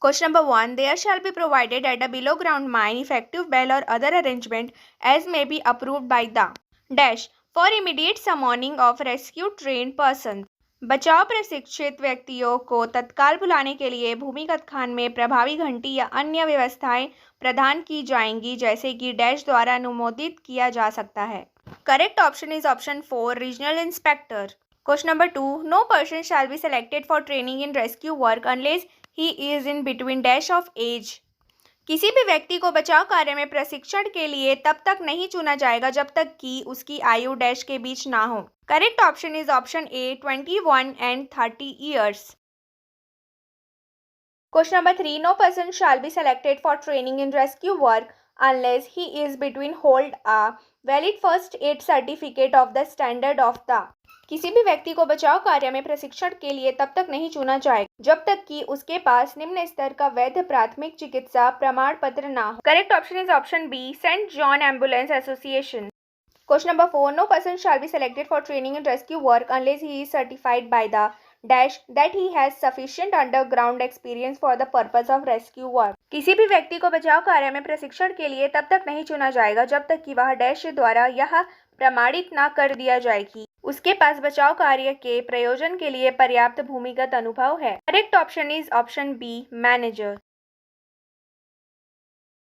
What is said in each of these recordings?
Question number 1. There shall be provided at a below ground mine effective bell or other arrangement as may be approved by the dash for immediate summoning of rescue trained persons. बचाव प्रशिक्षित व्यक्तियों को तत्काल बुलाने के लिए भूमिगत खान में प्रभावी घंटी या अन्य व्यवस्थाएं प्रदान की जाएंगी जैसे कि डैश द्वारा अनुमोदित किया जा सकता है. Correct option is option 4 regional inspector. Question number 2. No person shall be selected for training in rescue work unless he is in between dash of age. किसी भी व्यक्ति को बचाव कार्य में प्रशिक्षण के लिए तब तक नहीं चुना जाएगा जब तक कि उसकी आयु डैश के बीच ना हो. Correct option is option A 21 and 30 years. Question number 3. No person shall be selected for training in rescue work unless he is between hold a valid first aid certificate of the standard of the. किसी भी व्यक्ति को बचाव कार्य में प्रशिक्षण के लिए तब तक नहीं चुना जाएगा जब तक कि उसके पास निम्न स्तर का वैध प्राथमिक चिकित्सा प्रमाण पत्र ना हो. Correct option is option be sent John ambulance association. Question number 4. No person shall be selected for training in rescue work unless he is certified by the dash that he has sufficient underground experience for the purpose of rescue work. किसी भी व्यक्ति को बचाव कार्य में प्रशिक्षण के लिए तब तक नहीं चुना जाएगा जब तक कि वह डैश द्वारा यह प्रमाणित न कर दिया जाए कि उसके पास बचाव कार्य के प्रयोजन के लिए पर्याप्त भूमिगत अनुभव है. Correct option is option B manager.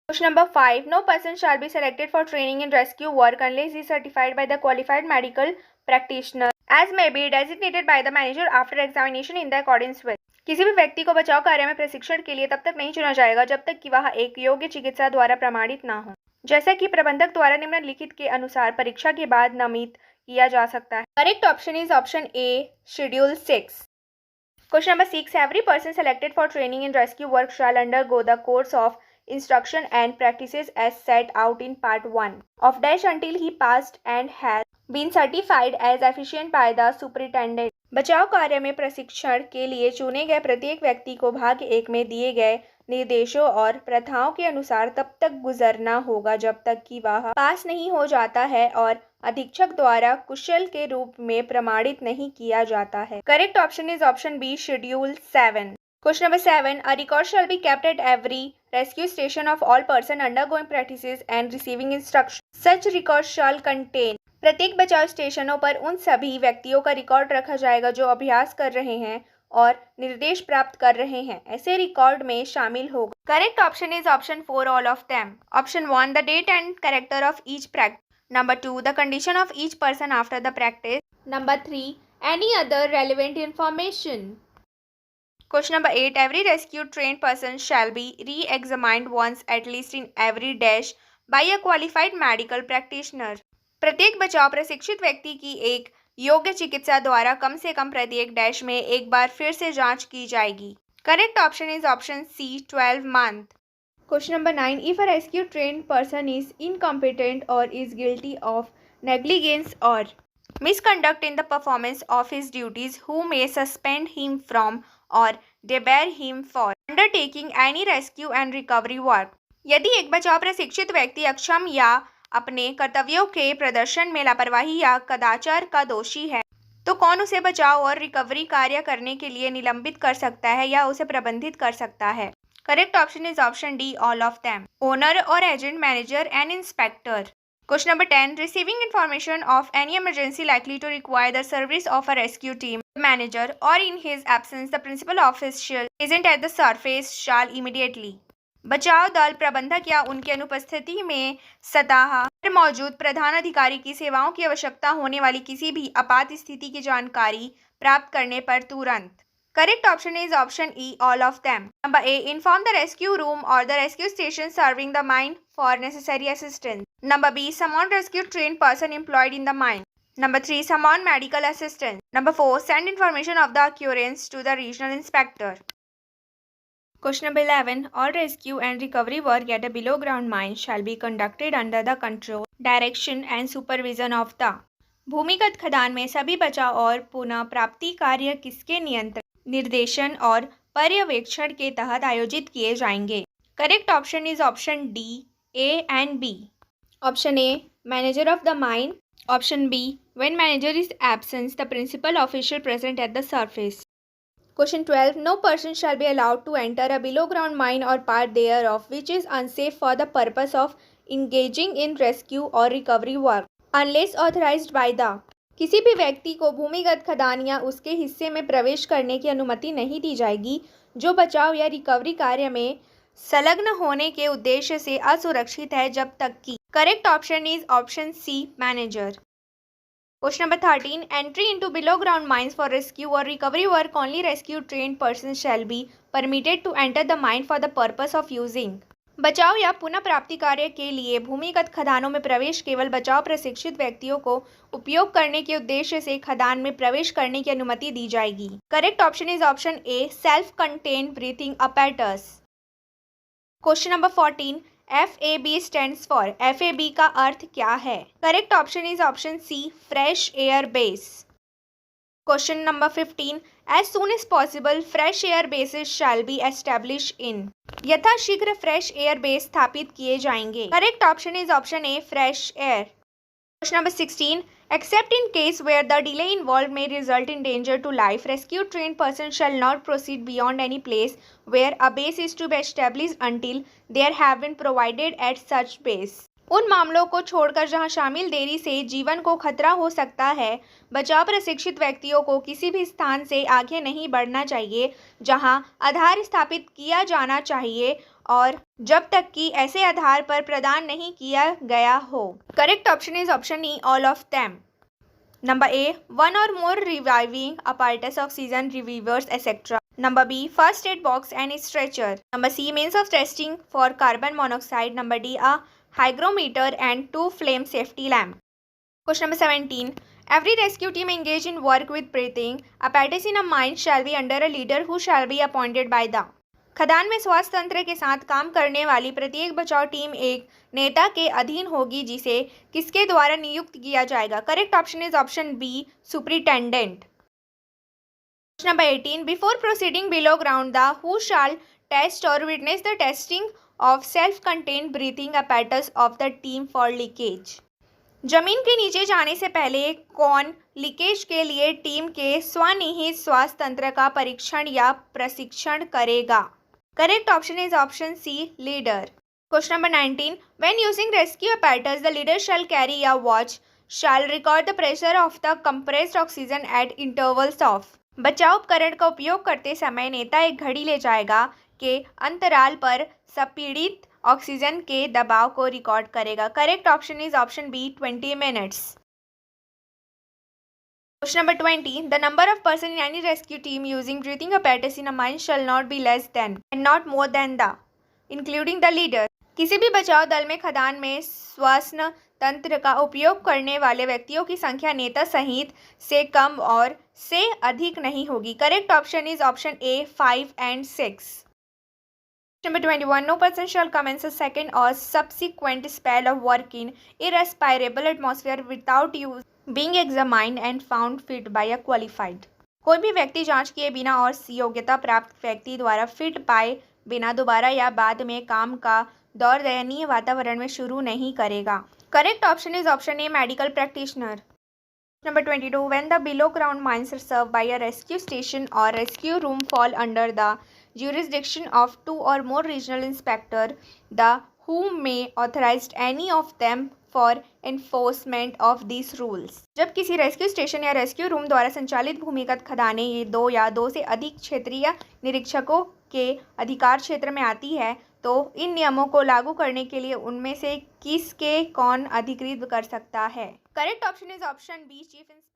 Question number 5. No person shall be selected for training in rescue work unless he is certified by the qualified medical practitioner as may be designated by the manager after examination in the accordance with. किसी भी व्यक्ति को बचाव कार्य में प्रशिक्षण के लिए तब तक नहीं चुना जाएगा जब तक कि वह एक योग्य चिकित्सा द्वारा प्रमाणित ना हो जैसा कि प्रबंधक द्वारा निम्नलिखित के अनुसार परीक्षा के बाद नामित किया जा सकता है. Correct option is option A schedule 6. Question number 6. Every person selected for training in rescue work shall undergo the course of instruction and practices as set out in part 1 of dash until he passed and has been certified as efficient by the superintendent. बचाव कार्य में प्रशिक्षण के लिए चुने गए प्रत्येक व्यक्ति को भाग 1 में दिए गए निर्देशों और प्रथाओं के अनुसार तब तक गुजरना होगा जब तक कि वह पास नहीं हो जाता है और अधीक्षक द्वारा कुशल के रूप में प्रमाणित नहीं किया जाता है. Correct option is option B schedule 7. Question number 7. A record shall be kept at every rescue station of all person undergoing practices and receiving instruction. Such records shall contain. प्रत्येक बचाव स्टेशनों पर उन सभी व्यक्तियों का रिकॉर्ड रखा जाएगा जो अभ्यास कर रहे हैं और निर्देश प्राप्त कर रहे हैं. ऐसे रिकॉर्ड में शामिल होगा. Correct option is option 4 all of them. Option 1 the date and character of each practice. Number 2 the condition of each person after the practice. Number 3 any other relevant information. Question number 8. Every rescue trained person shall be re-examined once at least in every dash by a qualified medical practitioner. प्रत्येक बचाव प्रशिक्षित व्यक्ति की एक योग्य चिकित्सा द्वारा कम से कम प्रत्येक डैश में एक बार फिर से जांच की जाएगी. Correct option is option C 12 month. Question number 9. If a rescue trained person is incompetent or is guilty of negligence or misconduct in the performance of his duties, who may suspend him from or debar him for undertaking any rescue and recovery work. यदि एक बचाव प्रशिक्षित व्यक्ति अक्षम या अपने कर्तव्यों के प्रदर्शन में लापरवाही या कदाचार का दोषी है तो कौन उसे बचाव और रिकवरी कार्य करने के लिए निलंबित कर सकता है या उसे प्रबंधित कर सकता है. Correct option is option D all of them. Owner और agent manager and inspector. Question number 10. Receiving information of any emergency likely to require the service of a rescue team, the manager or in his absence the principal official present at the surface shall immediately. बचाव दल प्रबंधक या उनकी अनुपस्थिति में सतह पर मौजूद प्रधान अधिकारी की सेवाओं की आवश्यकता होने वाली किसी भी आपात स्थिति की जानकारी प्राप्त करने पर तुरंत. Correct option is option E all of them. Number A. Inform the rescue room or the rescue station serving the mine for necessary assistance. Number B. Summon rescue trained person employed in the mine. Number 3. Summon medical assistance. Number 4. Send information of the occurrence to the regional inspector. Question number 11. All rescue and recovery work at a below ground mine shall be conducted under the control, direction and supervision of the. भूमिगत खदान में सभी बचाव और पुनः प्राप्ति कार्य किसके नियंत्रण, निर्देशन और पर्यवेक्षण के तहत आयोजित किए जाएंगे. Correct option is option D A and B. Option A manager of the mine. Option B when manager is absent the principal official present at the surface. Question 12. No person shall be allowed to enter a below ground mine or part thereof which is unsafe for the purpose of engaging in rescue or recovery work unless authorized by the. किसी भी व्यक्ति को भूमिगत खदान या उसके हिस्से में प्रवेश करने की अनुमति नहीं दी जाएगी जो बचाव या रिकवरी कार्य में संलग्न होने के उद्देश्य से असुरक्षित है जब तक कि. Correct option is option C, manager. Question number 13. Entry into below ground mines for rescue or recovery work only rescue trained persons shall be permitted to enter the mine for the purpose of using. बचाव या पुनः प्राप्ति कार्य के लिए भूमिगत खदानों में प्रवेश केवल बचाव प्रशिक्षित व्यक्तियों को उपयोग करने के उद्देश्य से खदान में प्रवेश करने की अनुमति दी जाएगी. Correct option is option A, self contained breathing apparatus. Question number 14. FAB stands for. FAB का अर्थ क्या है? Correct option is option C, fresh air base. Question number 15. As soon as possible fresh air bases shall be established in. यथाशीघ्र fresh air base स्थापित किए जाएंगे. Correct option is option A, fresh air. Question number 16. Except in case where the delay involved may result in danger to life, rescue trained persons shall not proceed beyond any place where a base is to be established until there have been provided at such base. उन मामलों को छोड़कर जहां शामिल देरी से जीवन को खतरा हो सकता है, बचाव प्रशिक्षित व्यक्तियों को किसी भी स्थान से आगे नहीं बढ़ना चाहिए जहां आधार स्थापित किया जाना चाहिए और जब तक कि ऐसे आधार पर प्रदान नहीं किया गया हो. Correct option is option E, all of them. Number A, one or more reviving apparatus, oxygen revivers etcetera. Number B, first aid box and stretcher. Number C, means of testing for carbon monoxide. Number D, a hygrometer and 2 flame safety lamp. Question number 17. Every rescue team engaged in work with breathing apparatus in a mine shall be under a leader who shall be appointed by the. खदान में श्वास तंत्र के साथ काम करने वाली प्रत्येक बचाव टीम एक नेता के अधीन होगी जिसे किसके द्वारा नियुक्त किया जाएगा. Correct option is option B, superintendent. Question number 18. Before proceeding below ground, the who shall test or witness the testing of self-contained breathing apparatus of the team for leakage. जमीन के नीचे जाने से पहले कौन लीकेज के लिए टीम के स्वनिहित श्वास तंत्र का परीक्षण या प्रशिक्षण करेगा. Correct option is option C, leader. Question number 19. When using rescue apparatus, the leader shall carry a watch shall record the pressure of the compressed oxygen at intervals of. बचाव उपकरण का उपयोग करते समय नेता एक घड़ी ले जाएगा के अंतराल पर संपीड़ित ऑक्सीजन के दबाव को रिकॉर्ड करेगा. Correct option is option B, 20 minutes. Question number 20. The number of person in any rescue team using breathing apparatus in a mine shall not be less than and not more than the including the leader. किसी भी बचाव दल में खदान में श्वास तंत्र का उपयोग करने वाले व्यक्तियों की संख्या नेता सहित से कम और से अधिक नहीं होगी. Correct option is option A, 5 and 6. Number 21. No person shall commence a second or subsequent spell of work in irrespirable atmosphere without being examined and found fit by a qualified. कोई भी व्यक्ति जांच किए बिना और योग्यता प्राप्त व्यक्ति द्वारा फिट पाए बिना दोबारा या बाद में काम का दौर दयनीय वातावरण में शुरू नहीं करेगा. Correct option is option A, medical practitioner. Number 22. When the below ground mines are served by a rescue station or rescue room fall under the jurisdiction of 2 or more regional inspector, the who may authorize any of them for enforcement of these rules. जब किसी rescue station या rescue room द्वारा संचालित भूमिगत खदानें ये 2 या 2 से अधिक क्षेत्रीय निरीक्षकों के अधिकार क्षेत्र में आती है तो इन नियमों को लागू करने के लिए उनमें से किसके कौन अधिकृत कर सकता है. Correct option is option B, chief inspector.